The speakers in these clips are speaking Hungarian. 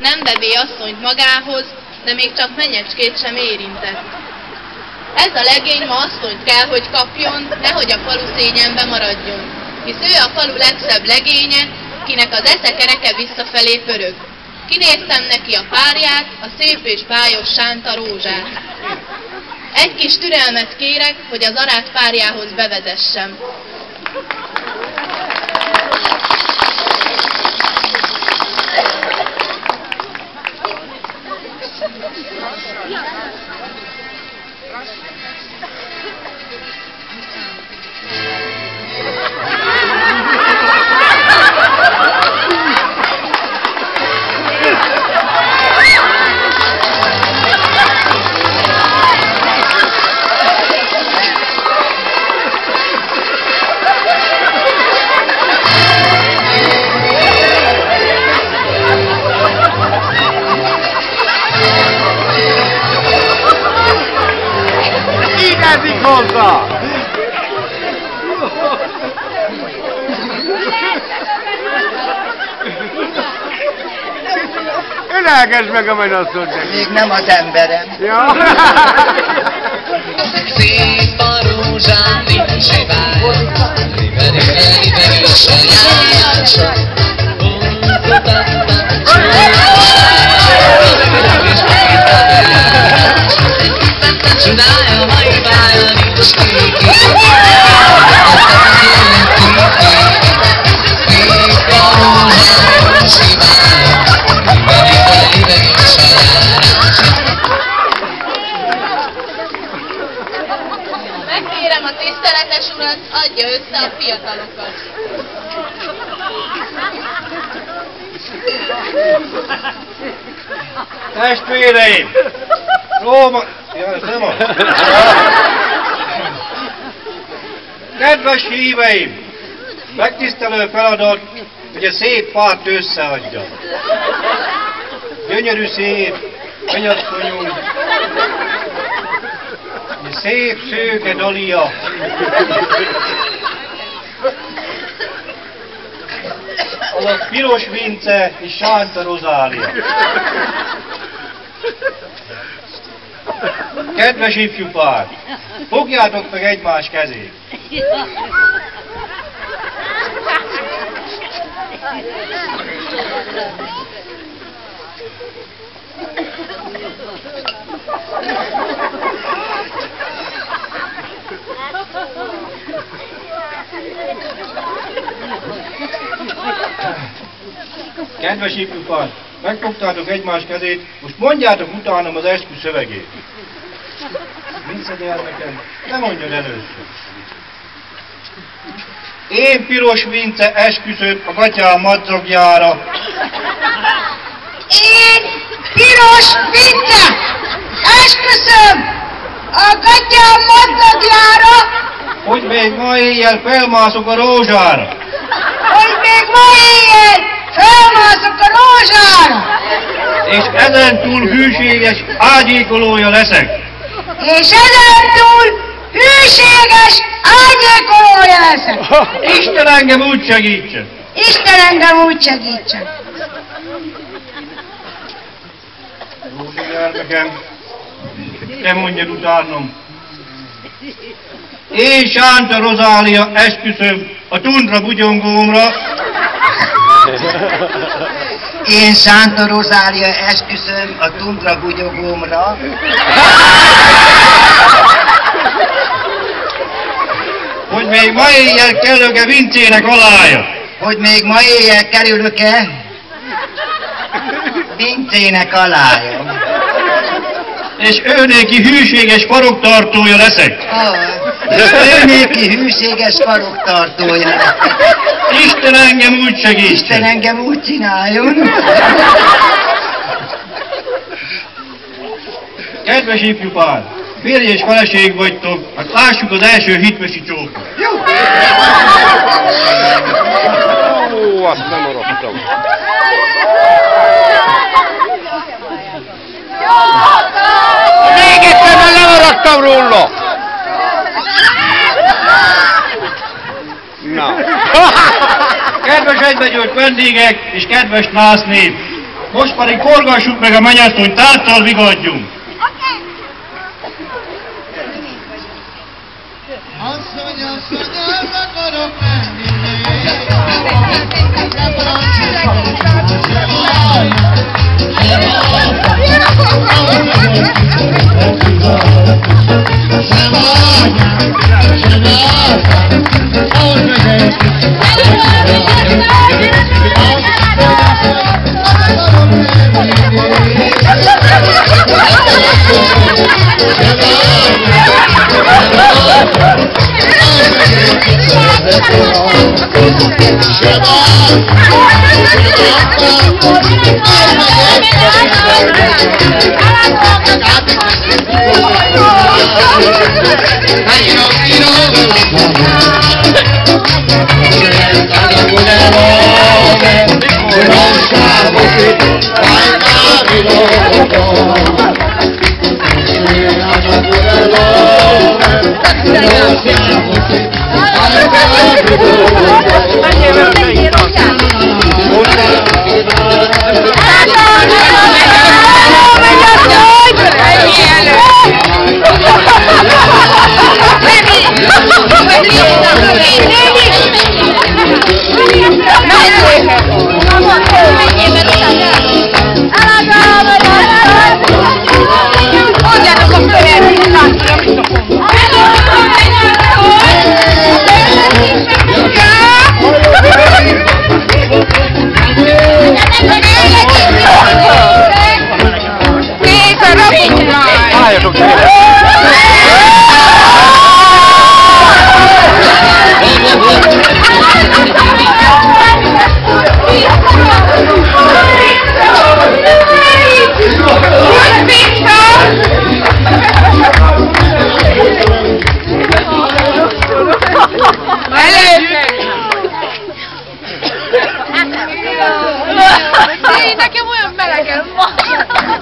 Nem bevé asszonyt magához, de még csak menyecskét sem érintett. Ez a legény ma asszonyt kell, hogy kapjon, nehogy a falu szégyenbe maradjon, hisz ő a falu legszebb legénye, kinek az esze kereke visszafelé pörög. Kinéztem neki a párját, a szép és bájos sánta rózsát. Egy kis türelmet kérek, hogy az arát párjához bevezessem. Ölelgesd meg a menyasszonynak! Még nem az emberem. Ja. Szép a rózsám, nincs hibája, riberi a saját. Csinálja, ha hibája, nincs kiki. Szép a rózsám, nincs hibája, riberi a saját. Megkérem a tiszteletes urat, adja össze a fiatalokat. Testvéreim! Róma... Ja, ez nem az. Kedves híveim! Megtisztelő feladat, hogy a szép párt összeadja. Gyönyörű szép, menyasszonyunk, szép szőke Dalia. Alatt Piros Vince és Sánta Rozália. Kedves ifjú pár, fogjátok meg egymás kezét. Kedves ifjú pár, megfogtátok egymás kezét, most mondjátok utánam az eskü szövegét. Vince gyermekem, ne mondjad először. Én Piros Vince esküszöm a gatyám madzagjára. Én Piros Vince esküszöm a gatyám madzagjára, Hogy még ma éjjel felmászok a rózsára. hogy még ma éjjel felmászok a rózsára, És ezentúl hűséges ágyékolója leszek. és ezentúl hűséges ágyékolója leszek. Isten engem úgy segítsen. Isten engem úgy segítsen. Rózsa gyermekem, te mondjad utánom. Én Sánta Rozália esküszöm a tundra bugyongómra. Én Sánta Rozália esküszöm a tundra bugyogómra, Hogy még ma éjjel kellök-e Vincének alája. hogy még ma éjjel kerülök-e Vincének alája. És ő néki hűséges faroktartója leszek. És ő néki hűséges faroktartója leszek. Isten engem úgy Isten segítsen. engem úgy csináljon. Kedves ifjú pár, férj és feleség vagytok, hát lássuk az első hitvesi csókot. Jó. Ó, azt nem maradtam. Még egyszer már lemaradtam róla! Na. Kedves egybegyűlt vendégek és kedves násznép! Most pedig forgassuk meg a mennyasszonyt, tárccal vigadjunk. Asszony, el akarok menni.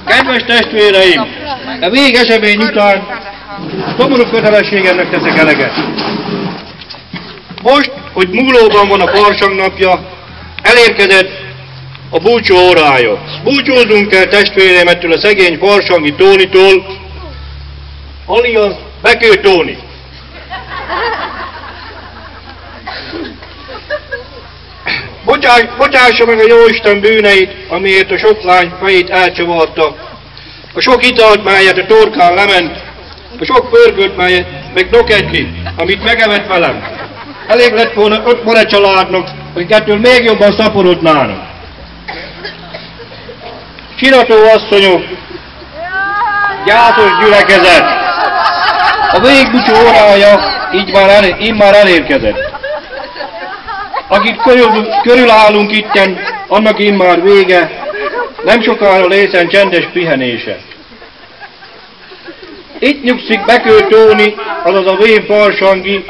Kedves testvéreim, a végesemény után szomorú kötelességemnek teszek eleget. Most, hogy múlóban van a farsang napja, elérkezett a búcsú órája. Búcsúzzunk el testvéreim ettől a szegény farsangi Tónitól, alias Bekő Tóni. Bocsássa meg a Jóisten bűneit, amiért a sok lány fejét elcsavarta, a sok italt, melyet a torkán lement, a sok pörkölt, melyet meg doketli, amit megevett velem. Elég lett volna 5 more családnak, hogy ettől még jobban szaporodnának. Sirató asszonyok, gyászos gyülekezet, a végbúcsú órája immár elérkezett. Akit körülállunk itten, annak immár vége, nem sokára lészen csendes pihenése. Itt nyugszik Bekő Tóni, azaz a vén farsangi,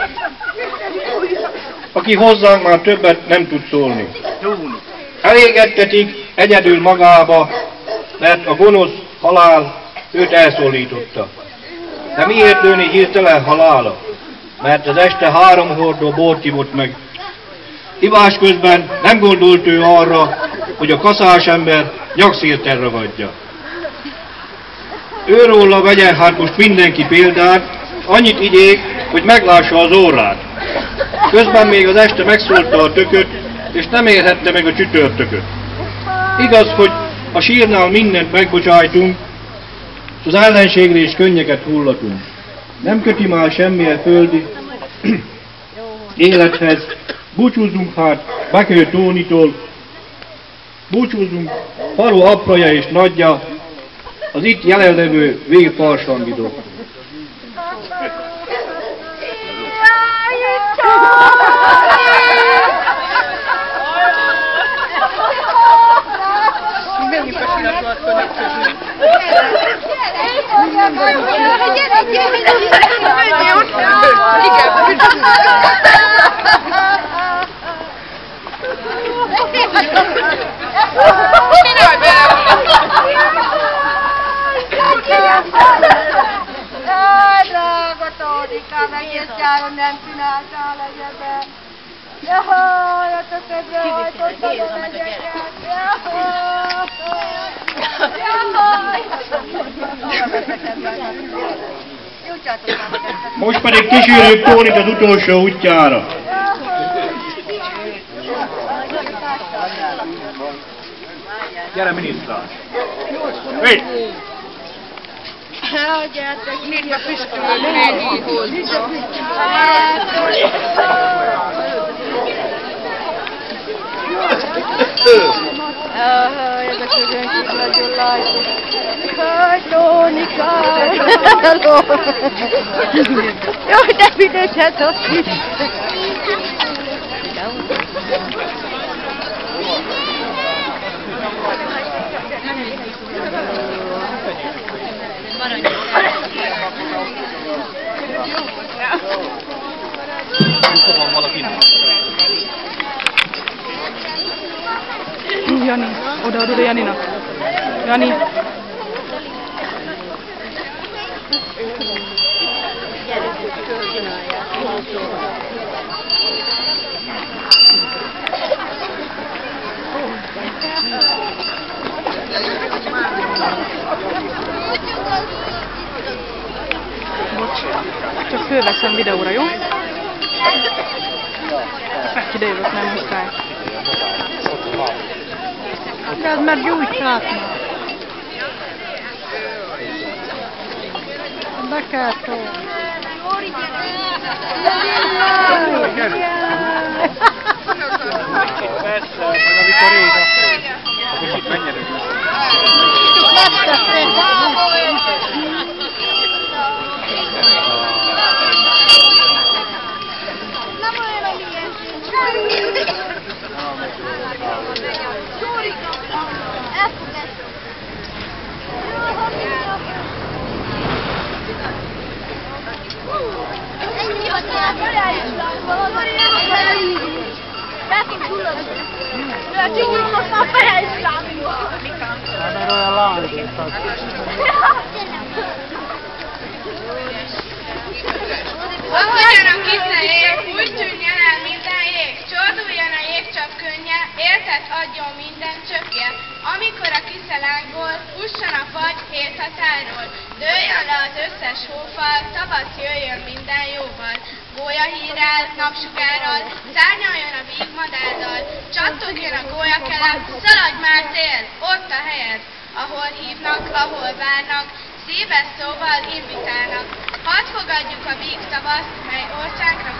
aki hozzánk már többet nem tud szólni. Elégedtetik egyedül magába, mert a gonosz halál őt elszólította. De miért lőni hirtelen halála? Mert az este 3 hordó bort ivott meg. Ivás közben nem gondolt ő arra, hogy a kaszás ember nyakszírten ragadja. Őróla vegyen hát most mindenki példát, annyit igyék, hogy meglássa az órát. Közben még az este megszólta a tököt, és nem érhette meg a csütörtököt. Igaz, hogy a sírnál mindent megbocsájtunk, az ellenségre is könnyeket hullatunk. Nem köti már semmilyen földi élethez. Búcsúzzunk hát Bekő Tónitól, búcsúzzunk falu apraja és nagyja, az itt jelenlevő végfarsangidó. Drága Tónikám, egész nyáron nem csináltál egyebet. Jaj, a töködre hajtottad a megyeket. Jaj. Most pedig kísérjük Tónit az utolsó útjára. Gyere, miniszter! Végy! Gyertek, mit a füstölő végighoz. Ez a közönség nagyon látja. Tónika! Jó, de vidéket ott is. Jani, oda Janinak. Jani. Bocs, csak fölveszem videóra, jó? Ide jövök, nem muszáj. De ez már gyújtát már. Be kell tolni. Persze, meg amikor ég, akkor kicsit megnyerünk. Akadjanak itt a jég, úgy tűnjen el minden jég, csorduljon a jégcsap könnye, éltet adjon minden csöpje. Amikor a kiszelángból, fusson a fagy hét határól, dőljön le az összes hófal, tavasz jöjjön minden jóval. Gólyahírrel, napsugárral, szárnyaljon a vígmadárdal, csattogjon a gólyakelem, szaladj már tél, ott a helyed, ahol hívnak, ahol várnak, szíves szóval invitálnak. Hadd fogadjuk a víg tavaszt, mely országra